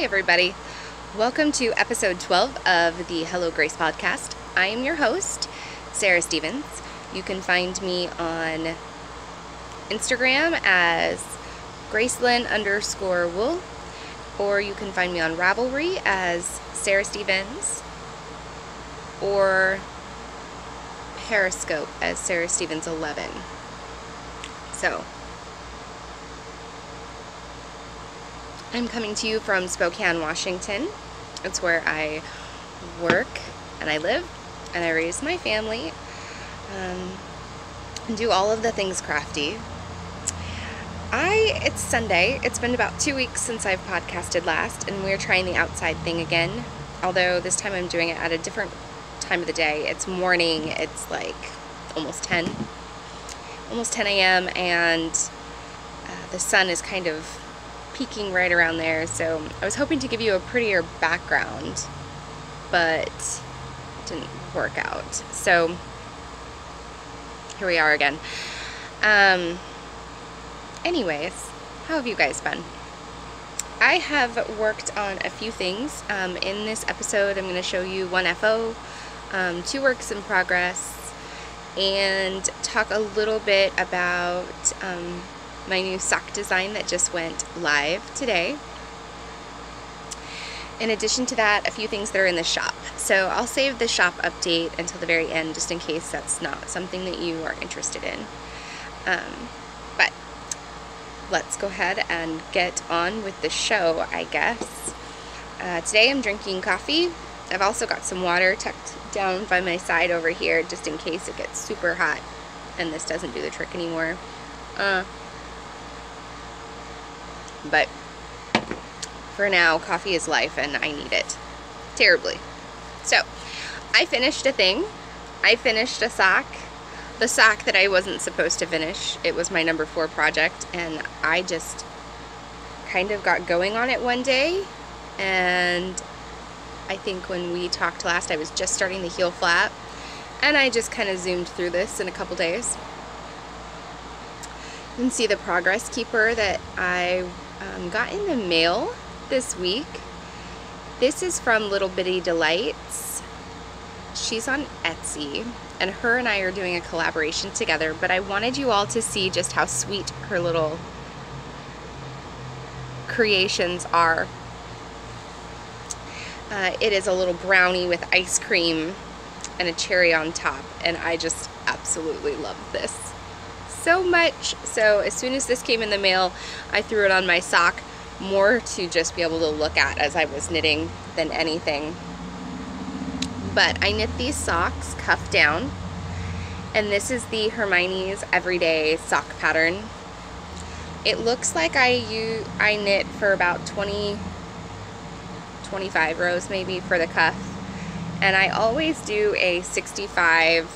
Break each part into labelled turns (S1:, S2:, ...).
S1: Hey everybody, welcome to episode 12 of the Hello Grace podcast. I am your host, Sarah Stevens. You can find me on Instagram as Gracelyn_wool, or you can find me on Ravelry as Sarah Stevens, or Periscope as Sarah Stevens 11. So, I'm coming to you from Spokane, Washington. It's where I work and I live and I raise my family and do all of the things crafty. It's Sunday. It's been about 2 weeks since I've podcasted last, and we're trying the outside thing again. Although this time I'm doing it at a different time of the day. It's morning. It's like almost 10 a.m. and the sun is kind of peaking right around there, so I was hoping to give you a prettier background, but it didn't work out. So here we are again. Anyways, how have you guys been? I have worked on a few things. In this episode, I'm going to show you one FO, 2 works in progress, and talk a little bit about my new sock design that just went live today. In addition to that, a few things that are in the shop. So I'll save the shop update until the very end, just in case that's not something that you are interested in. But let's go ahead and get on with the show, I guess. Today I'm drinking coffee. I've also got some water tucked down by my side over here, just in case it gets super hot and this doesn't do the trick anymore. But for now, coffee is life and I need it terribly. So I finished a thing. I finished a sock. The sock that I wasn't supposed to finish. It was my number 4 project, and I just kind of got going on it one day, and I think when we talked last I was just starting the heel flap, and I just kind of zoomed through this in a couple days. You can see the progress keeper that I got in the mail this week. This is from Little Bitty Delights. She's on Etsy, and her and I are doing a collaboration together, but I wanted you all to see just how sweet her little creations are. It is a little brownie with ice cream and a cherry on top, and I just absolutely love this so much. So as soon as this came in the mail, I threw it on my sock, more to just be able to look at as I was knitting than anything. But I knit these socks cuff down, and this is the Hermione's Everyday sock pattern. It looks like I knit for about 25 rows maybe for the cuff, and I always do a 65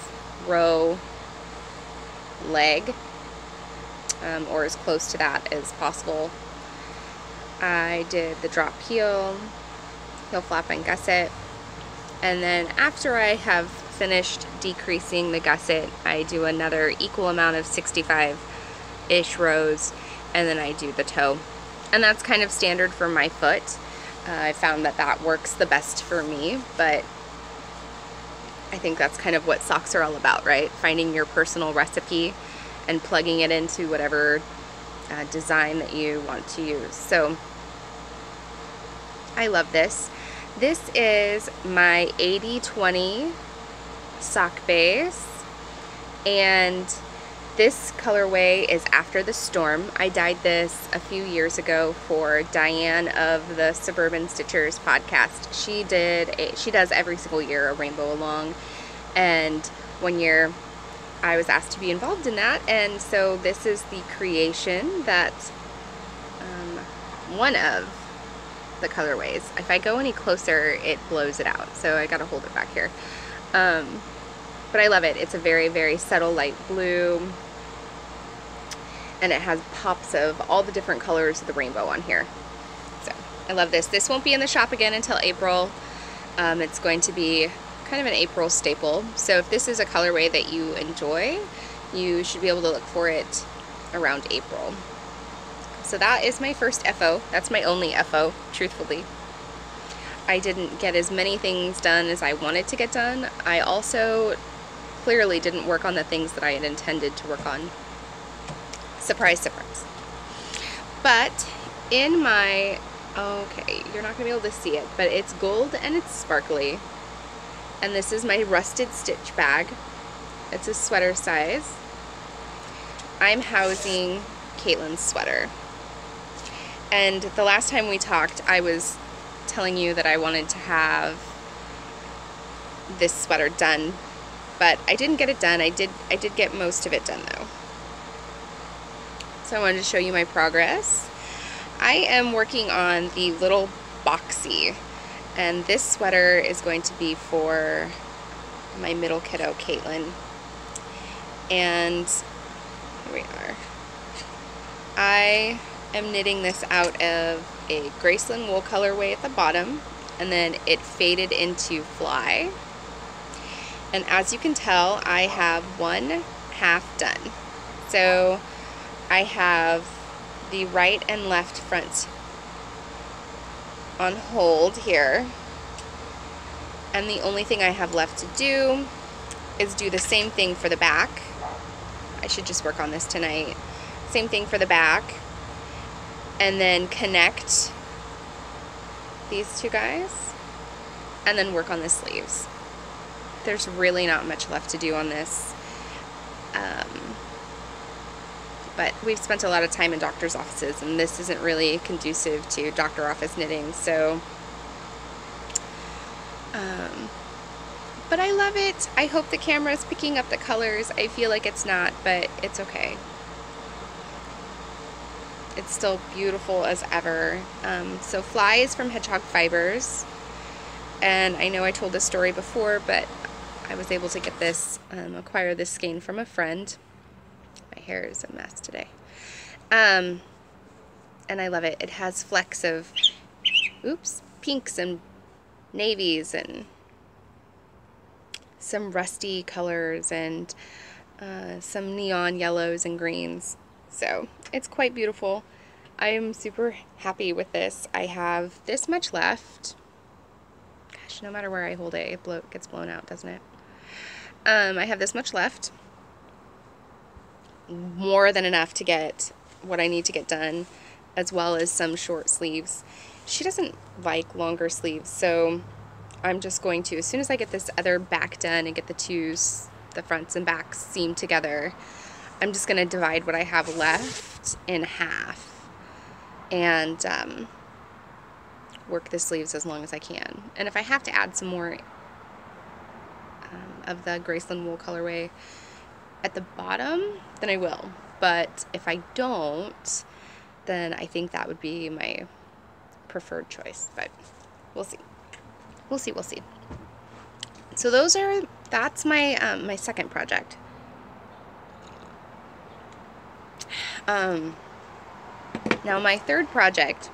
S1: row leg, or as close to that as possible. I did the drop heel flap and gusset, and then after I have finished decreasing the gusset, I do another equal amount of 65-ish rows, and then I do the toe. And that's kind of standard for my foot. I found that that works the best for me, but I think that's kind of what socks are all about, right? Finding your personal recipe and plugging it into whatever design that you want to use. So I love this. This is my 80/20 sock base, and this colorway is After the Storm. I dyed this a few years ago for Diane of the Suburban Stitchers podcast. She does every single year a rainbow along, and one year I was asked to be involved in that, and so this is the creation that one of the colorways. If I go any closer, it blows it out, so I gotta hold it back here. But I love it. It's a very, very subtle light blue, and it has pops of all the different colors of the rainbow on here. So I love this. This won't be in the shop again until April. It's going to be kind of an April staple. So if this is a colorway that you enjoy, you should be able to look for it around April. So that is my first FO. That's my only FO, truthfully. I didn't get as many things done as I wanted to get done. I also clearly didn't work on the things that I had intended to work on. Surprise, surprise. But in my, okay, you're not gonna be able to see it, but it's gold and it's sparkly. And this is my Rusted Stitch bag. It's a sweater size. I'm housing Caitlin's sweater. And the last time we talked, I was telling you that I wanted to have this sweater done, but I didn't get it done. I did get most of it done though. So I wanted to show you my progress. I am working on the little boxy, and this sweater is going to be for my middle kiddo, Caitlin. And here we are. I am knitting this out of a Graceland wool colorway at the bottom, and then it faded into Fly. And as you can tell, I have one half done. So I have the right and left front on hold here, and the only thing I have left to do is do the same thing for the back. I should just work on this tonight. Same thing for the back, and then connect these two guys, and then work on the sleeves. There's really not much left to do on this, but we've spent a lot of time in doctor's offices, and this isn't really conducive to doctor office knitting, so but I love it. I hope the camera is picking up the colors. I feel like it's not, but it's okay. It's still beautiful as ever. So Fly is from Hedgehog Fibers, and I know I told this story before, but I was able to get this, acquire this skein from a friend. My hair is a mess today. And I love it. It has flecks of, oops, pinks and navies and some rusty colors and some neon yellows and greens. So it's quite beautiful. I am super happy with this. I have this much left. Gosh, no matter where I hold it, it gets blown out, doesn't it? I have this much left. More than enough to get what I need to get done, as well as some short sleeves. She doesn't like longer sleeves, so I'm just going to, as soon as I get this other back done and get the fronts and backs seamed together, I'm just going to divide what I have left in half and work the sleeves as long as I can. And if I have to add some more of the Graceland wool colorway at the bottom, then I will. But if I don't, then I think that would be my preferred choice. But we'll see. We'll see, we'll see. So that's my my second project. Now my third project,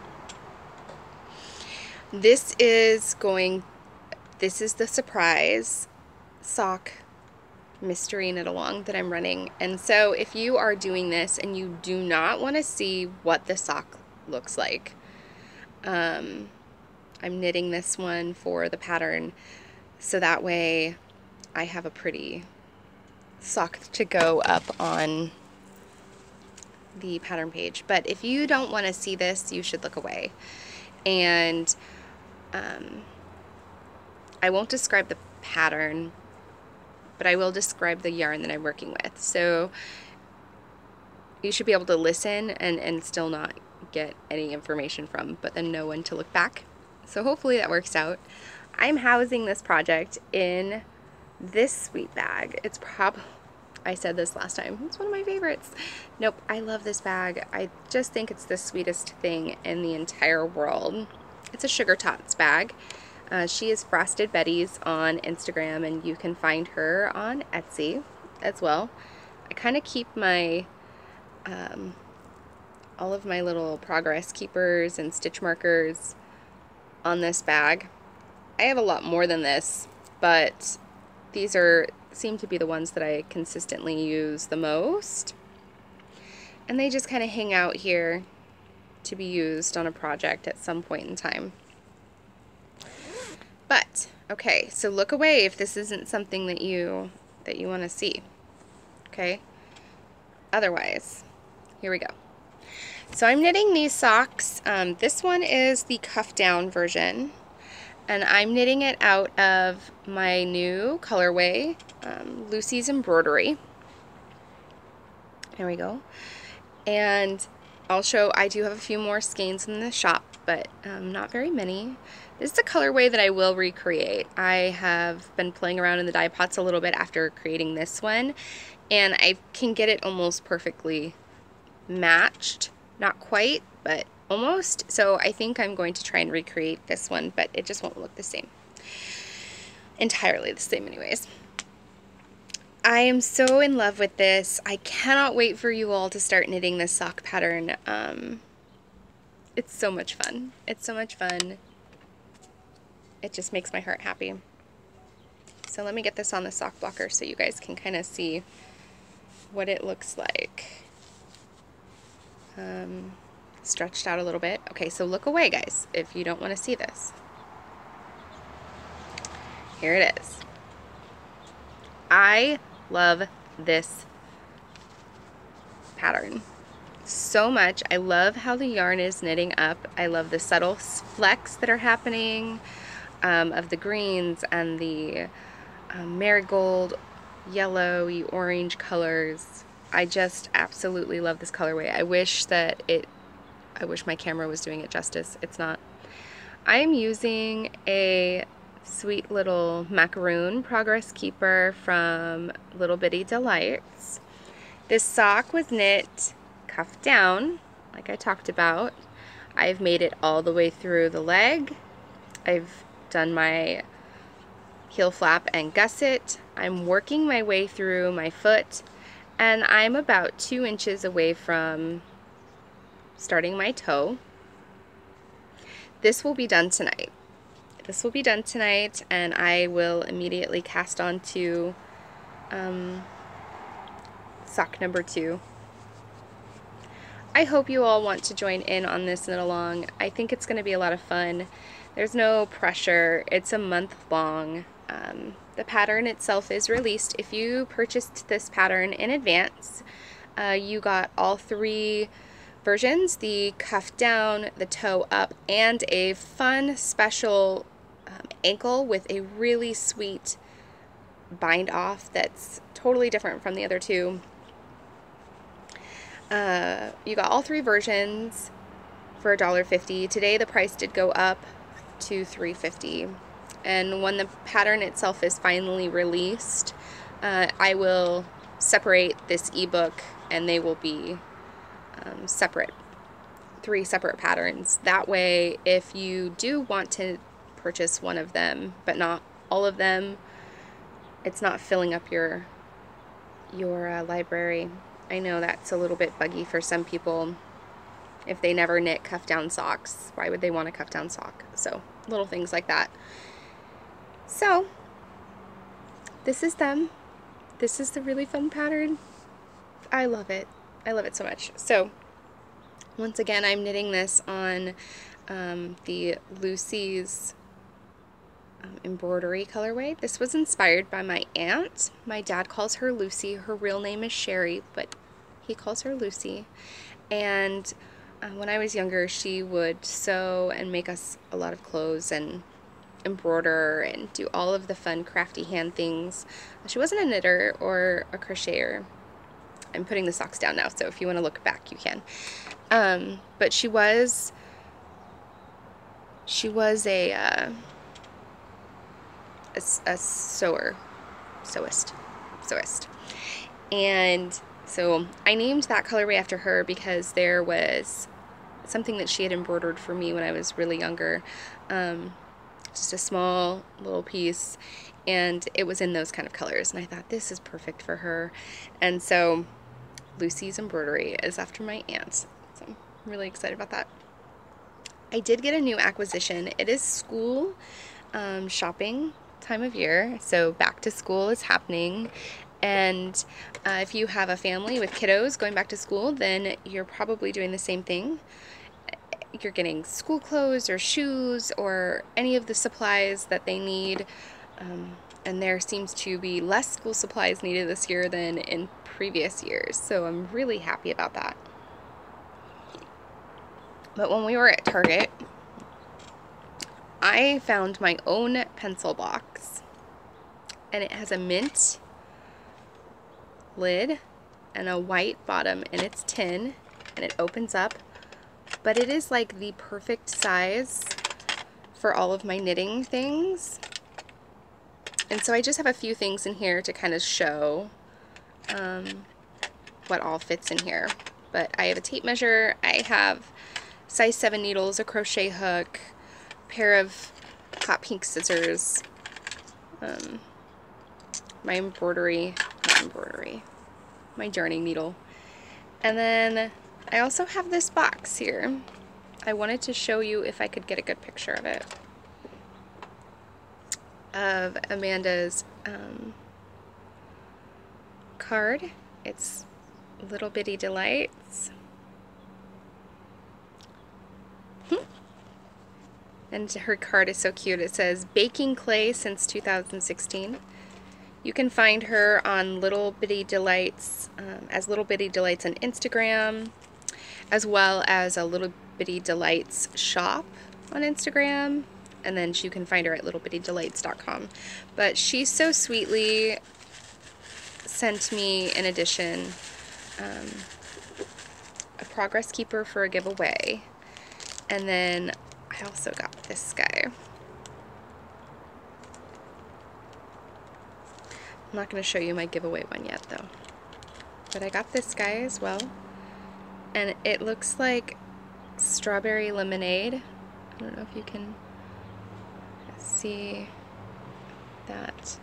S1: this is the surprise sock mystery knit along that I'm running. And so if you are doing this and you do not want to see what the sock looks like, I'm knitting this one for the pattern so that way I have a pretty sock to go up on the pattern page. But if you don't want to see this, you should look away. And I won't describe the pattern, but I will describe the yarn that I'm working with. So you should be able to listen and still not get any information from, but then know when to look back. So hopefully that works out. I'm housing this project in this sweet bag. It's I said this last time, it's one of my favorites. Nope, I love this bag. I just think it's the sweetest thing in the entire world. It's a Sugar Tots bag. She is Frosted Betty's on Instagram, and you can find her on Etsy as well. I kind of keep my all of my little progress keepers and stitch markers on this bag. I have a lot more than this, but these seem to be the ones that I consistently use the most. And they just kind of hang out here to be used on a project at some point in time. But, okay, so look away if this isn't something that you want to see, okay? Otherwise, here we go. So I'm knitting these socks. This one is the cuff down version, and I'm knitting it out of my new colorway, Lucy's Embroidery. There we go. And I'll show, I do have a few more skeins in the shop, but not very many. This is a colorway that I will recreate. I have been playing around in the dye pots a little bit after creating this one, and I can get it almost perfectly matched. Not quite, but almost. So I think I'm going to try and recreate this one, but it just won't look the same. Entirely the same anyways. I am so in love with this. I cannot wait for you all to start knitting this sock pattern. It's so much fun. It's so much fun. It just makes my heart happy. So let me get this on the sock blocker so you guys can kind of see what it looks like. Stretched out a little bit. Okay, so look away, guys, if you don't want to see this. Here it is. I love this pattern so much. I love how the yarn is knitting up. I love the subtle flecks that are happening of the greens and the marigold, yellowy, orange colors. I just absolutely love this colorway. I wish my camera was doing it justice. It's not. I am using a sweet little macaroon Progress Keeper from Little Bitty Delights. This sock was knit cuff down, like I talked about. I've made it all the way through the leg. I've done my heel flap and gusset. I'm working my way through my foot, and I'm about 2 inches away from starting my toe. This will be done tonight. This will be done tonight, and I will immediately cast on to sock number 2. I hope you all want to join in on this knit along. I think it's going to be a lot of fun. There's no pressure. It's a month long. The pattern itself is released. If you purchased this pattern in advance, you got all 3 versions, the cuff down, the toe up, and a fun special ankle with a really sweet bind off that's totally different from the other 2. You got all 3 versions for $1.50. Today the price did go up to $3.50, and when the pattern itself is finally released, I will separate this ebook, and they will be separate, 3 separate patterns. That way, if you do want to purchase one of them but not all of them, it's not filling up your library. I know that's a little bit buggy for some people. If they never knit cuff down socks, why would they want a cuff down sock? So little things like that. So this is them. This is the really fun pattern. I love it. I love it so much. So once again, I'm knitting this on the Lucy's embroidery colorway. This was inspired by my aunt. My dad calls her Lucy. Her real name is Sherry, but he calls her Lucy. And when I was younger, she would sew and make us a lot of clothes and embroider and do all of the fun crafty hand things. She wasn't a knitter or a crocheter. I'm putting the socks down now, so if you want to look back, you can. But she was a sewist. And so I named that colorway after her because there was something that she had embroidered for me when I was really younger. Just a small little piece, and it was in those kind of colors, and I thought this is perfect for her. And so Lucy's Embroidery is after my aunt, so I'm really excited about that. I did get a new acquisition. It is school shopping time of year, so back to school is happening, and if you have a family with kiddos going back to school, then you're probably doing the same thing. you're getting school clothes or shoes or any of the supplies that they need. And there seems to be less school supplies needed this year than in previous years, so I'm really happy about that. But when we were at Target, I found my own pencil box, and it has a mint lid and a white bottom, and it's tin, and it opens up, but it is like the perfect size for all of my knitting things. And so I just have a few things in here to kind of show what all fits in here. But I have a tape measure, I have size 7 needles, a crochet hook, a pair of hot pink scissors, my my darning needle. And then I also have this box here. I wanted to show you if I could get a good picture of it. Of Amanda's card. It's Little Bitty Delights. And her card is so cute. It says, baking clay since 2016. You can find her on Little Bitty Delights, as Little Bitty Delights on Instagram, as well as a Little Bitty Delights shop on Instagram. And then you can find her at littlebittydelights.com. But she so sweetly sent me, in addition, a progress keeper for a giveaway. And then I also got this guy. I'm not going to show you my giveaway one yet, though. But I got this guy as well. And it looks like strawberry lemonade. I don't know if you can see that.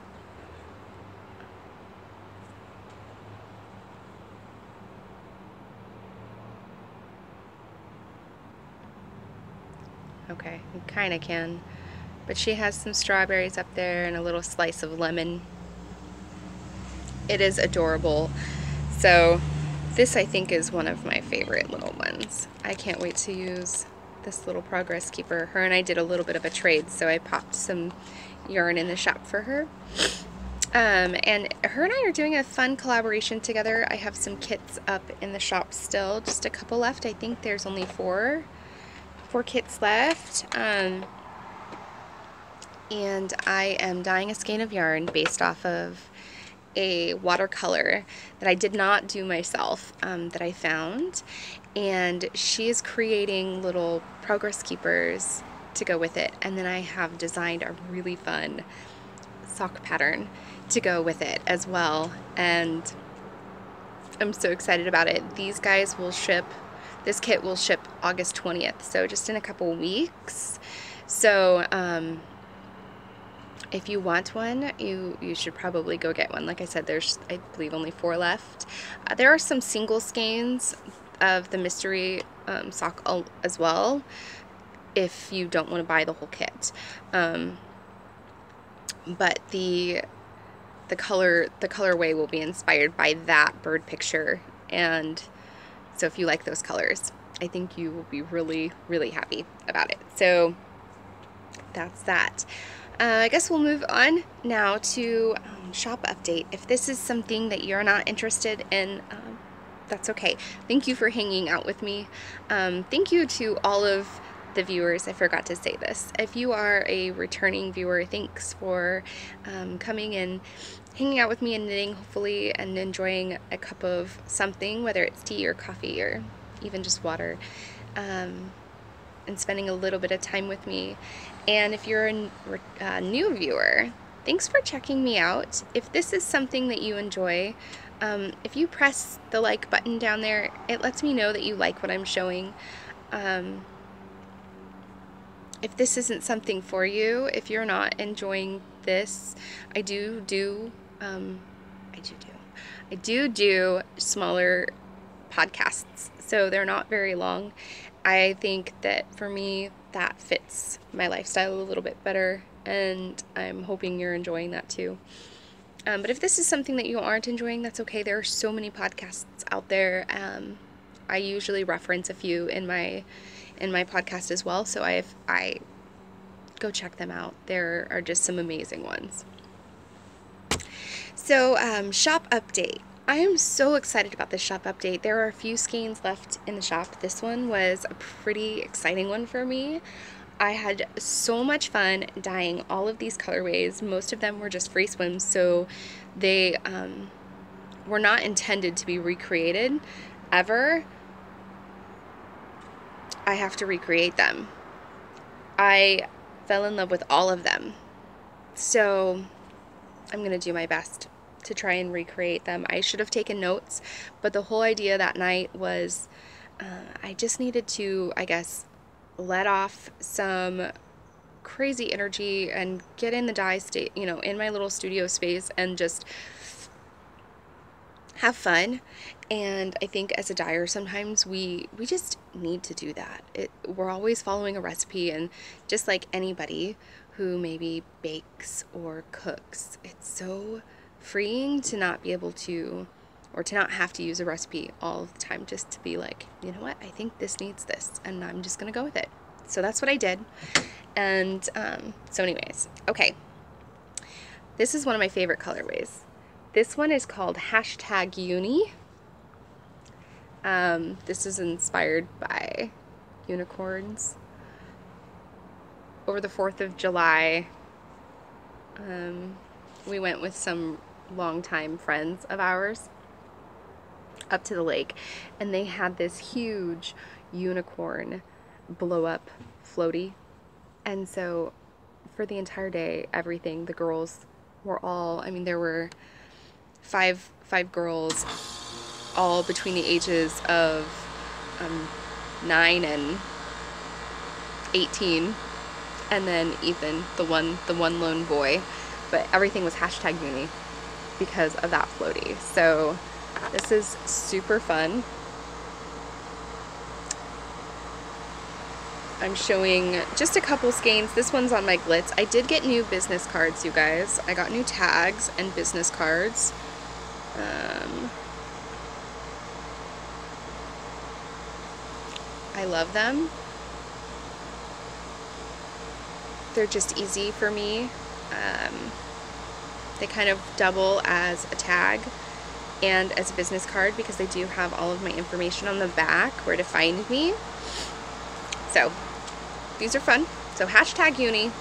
S1: Okay, you kind of can. But she has some strawberries up there and a little slice of lemon. It is adorable. So this, I think, is one of my favorite little ones. I can't wait to use this little progress keeper. Her and I did a little bit of a trade, so I popped some yarn in the shop for her. And her and I are doing a fun collaboration together. I have some kits up in the shop still, just a couple left. I think there's only four kits left. And I am dyeing a skein of yarn based off of a watercolor that I did not do myself, that I found, and she is creating little progress keepers to go with it. And then I have designed a really fun sock pattern to go with it as well, and I'm so excited about it. These guys will ship, this kit will ship August 20th, so just in a couple weeks. So if you want one, you should probably go get one. Like I said, there's, I believe, only 4 left. There are some single skeins of the mystery sock as well, if you don't want to buy the whole kit. But the colorway will be inspired by that bird picture, and so if you like those colors, I think you will be really, really happy about it. So that's that. I guess we'll move on now to shop update. If this is something that you're not interested in, that's okay. Thank you for hanging out with me. Thank you to all of the viewers. I forgot to say this. If you are a returning viewer, thanks for coming and hanging out with me and knitting, hopefully, and enjoying a cup of something, whether it's tea or coffee or even just water, and spending a little bit of time with me. And if you're a new viewer, thanks for checking me out. If this is something that you enjoy, if you press the like button down there, it lets me know that you like what I'm showing. If this isn't something for you, if you're not enjoying this, I do smaller podcasts, so they're not very long. I think that for me, that fits my lifestyle a little bit better, and I'm hoping you're enjoying that too. But if this is something that you aren't enjoying, that's okay. There are so many podcasts out there. I usually reference a few in my in my podcast as well, so I go check them out. There are just some amazing ones. So shop update. I am so excited about this shop update. There are a few skeins left in the shop. This one was a pretty exciting one for me. I had so much fun dyeing all of these colorways. Most of them were just free swims, so they were not intended to be recreated ever. I have to recreate them. I fell in love with all of them, so I'm gonna do my best to try and recreate them. I should have taken notes, but the whole idea that night was I just needed to, I guess, let off some crazy energy and get in the dye state, you know, in my little studio space and just have fun. And I think as a dyer, sometimes we just need to do that. We're always following a recipe, and just like anybody who maybe bakes or cooks, it's so freeing to not be able to, or to not have to use a recipe all the time, just to be like, you know what, I think this needs this, and I'm just gonna go with it. So that's what I did. And so anyways, okay, this is one of my favorite colorways. This one is called #Uni. This is inspired by unicorns. Over the 4th of July, we went with some longtime friends of ours up to the lake, and they had this huge unicorn blow up floaty. And so for the entire day, everything, the girls were all, I mean, there were five girls, all between the ages of 9 and 18, and then Ethan, the one lone boy. But everything was #Uni because of that floaty. So this is super fun. I'm showing just a couple skeins. This one's on my Glitz. I did get new business cards, you guys. I got new tags and business cards. I love them. They're just easy for me. They kind of double as a tag and as a business card because they do have all of my information on the back, where to find me. So these are fun. So #Uni,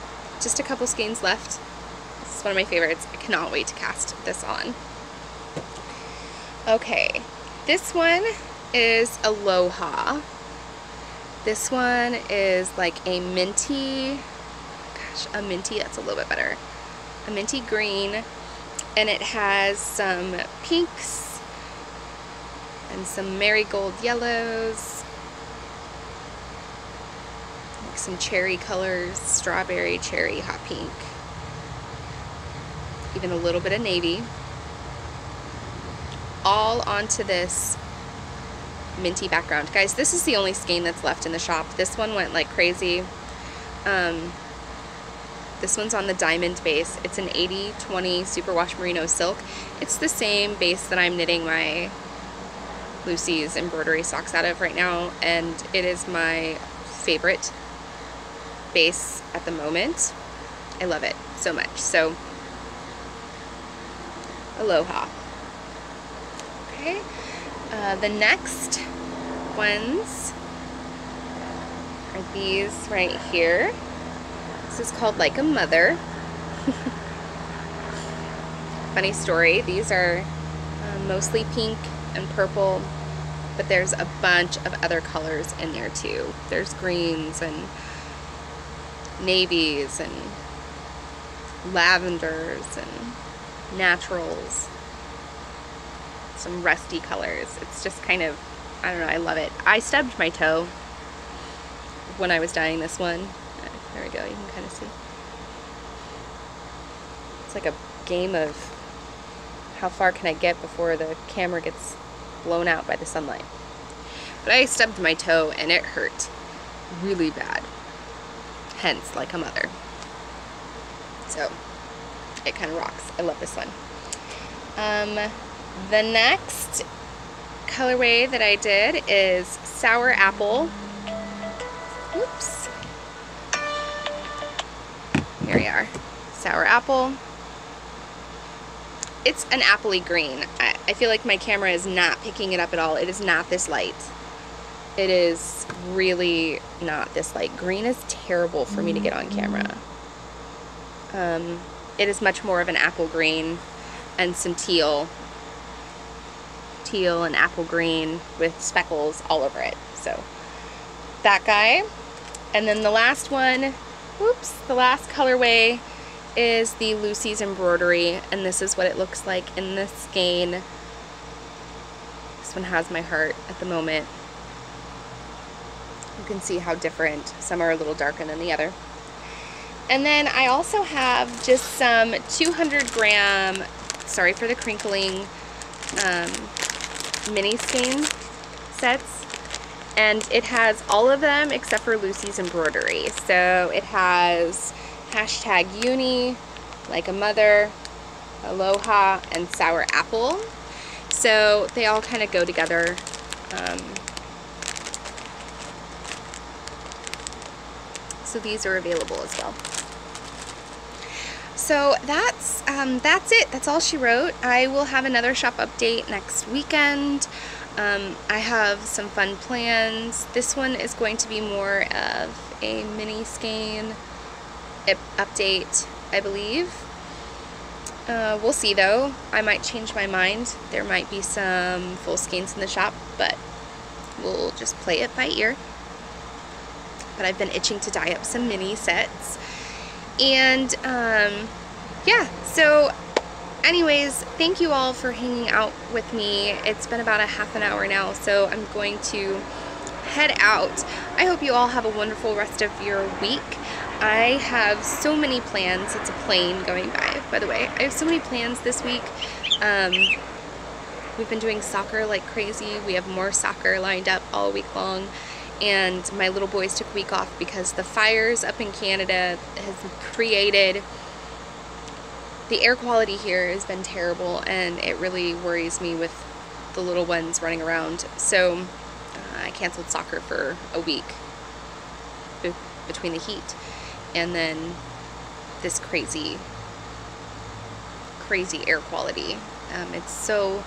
S1: just a couple skeins left. This is one of my favorites. I cannot wait to cast this on. Okay, this one is Aloha. This one is like a minty, a minty, that's a little bit better. A minty green, and it has some pinks and some marigold yellows, like some cherry colors, strawberry, cherry, hot pink, even a little bit of navy, all onto this minty background. Guys, this is the only skein that's left in the shop. This one went like crazy. This one's on the diamond base. It's an 80/20 superwash merino silk. It's the same base that I'm knitting my Lucy's embroidery socks out of right now, and it is my favorite base at the moment. I love it so much. So Aloha. Okay, the next ones are these right here. This is called Like a Mother. Funny story, these are mostly pink and purple, but there's a bunch of other colors in there too. There's greens and navies and lavenders and naturals, some rusty colors. It's just kind of, I don't know, I love it. I stubbed my toe when I was dyeing this one. There we go, you can kind of see. It's like a game of how far can I get before the camera gets blown out by the sunlight. But I stubbed my toe and it hurt really bad. Hence, Like a Mother. So, it kind of rocks. I love this one. The next colorway that I did is Sour Apple Oops. Here we are. Sour apple. It's an appley green. I feel like my camera is not picking it up at all. It is not this light. It is really not this light. Green is terrible for me to get on camera. It is much more of an apple green and some teal. Teal and apple green with speckles all over it. So that guy. And then the last one, whoops, the last colorway is the Lucy's Embroidery, and this is what it looks like in the skein. This one has my heart at the moment. You can see how different. Some are a little darker than the other. And then I also have just some 200 gram, sorry for the crinkling, mini skein sets. And it has all of them except for Lucy's Embroidery. So it has #uni, like a mother, aloha, and sour apple. So they all kind of go together. So these are available as well. So that's it. That's all she wrote. I will have another shop update next weekend. I have some fun plans. This one is going to be more of a mini skein update, I believe. We'll see though. I might change my mind. There might be some full skeins in the shop, but we'll just play it by ear. But I've been itching to dye up some mini sets. And yeah, so anyways, thank you all for hanging out with me. It's been about a half an hour now, so I'm going to head out. I hope you all have a wonderful rest of your week. I have so many plans. It's a plane going by the way. I have so many plans this week. We've been doing soccer like crazy. We have more soccer lined up all week long. And my little boys took a week off because the fires up in Canada has created, the air quality here has been terrible, and it really worries me with the little ones running around. So I canceled soccer for a week between the heat and then this crazy air quality. It's so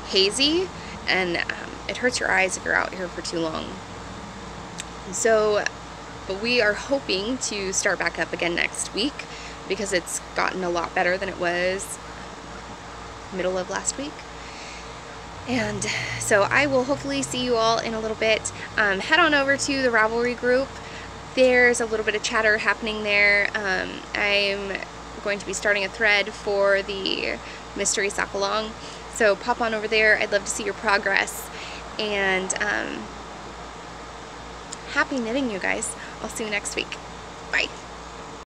S1: hazy, and it hurts your eyes if you're out here for too long. So, but we are hoping to start back up again next week because it's gotten a lot better than it was middle of last week. And so I will hopefully see you all in a little bit. Head on over to the Ravelry group. There's a little bit of chatter happening there. I'm going to be starting a thread for the Mystery Sock Along. So pop on over there. I'd love to see your progress. And happy knitting, you guys. I'll see you next week. Bye.